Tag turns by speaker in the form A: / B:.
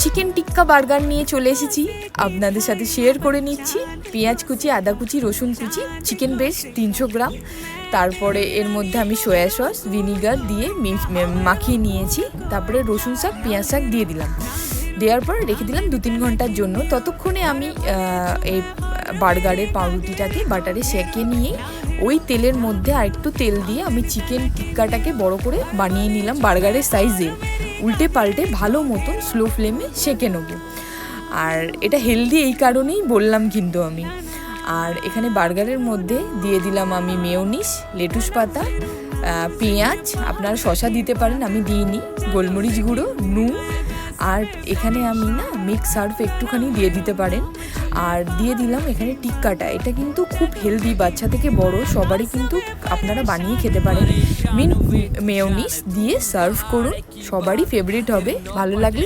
A: Chicken টিক্কা burger নিয়ে চলে এসেছি, আপনাদের সাথে শেয়ার করে নিচ্ছি। পেঁয়াজ কুচি, আদা কুচি, রসুন কুচি, চিকেন ব্রেস্ট 300 গ্রাম, তারপরে এর মধ্যে আমি সয়া সস ভিনিগার দিয়ে মাখিয়ে নিয়েছি। তারপরে রসুন শাক, পেঁয়াজ শাক দিয়ে দিলাম, দেওয়ার পর রেখে দিলাম 2-3 ঘন্টার জন্য। ততক্ষণে আমি এই বার্গারের পাউরুটিটাকে বাটারে সেঁকে নিয়ে ওই তেলের মধ্যে আরেকটু তেল দিয়ে আমি চিকেন টিক্কাটাকে বড় করে বানিয়ে নিলাম বার্গারের সাইজে। উল্টে পাল্টে ভালো মতন স্লো ফ্লেমে সেঁকে নেবো। আর এটা হেলদি এই কারণেই বললাম কিন্তু আমি। আর এখানে বার্গারের মধ্যে দিয়ে দিলাম আমি মেয়োনিজ, লেটুস পাতা, পেঁয়াজ, আপনারা শসা দিতে পারেন, আমি দিইনি, গোলমরিচ গুঁড়ো, নুন, আর এখানে আমি না মিক্স সার্ফ একটুখানি দিয়ে দিতে পারেন। আর দিয়ে দিলাম এখানে টিক্কাটা। এটা কিন্তু খুব হেলদি, বাচ্চা থেকে বড় সবারই কিন্তু আপনারা বানিয়ে খেতে পারেন। মেয়োনিজ দিয়ে সার্ভ করুন, সবারই ফেভারিট হবে। ভালো লাগলে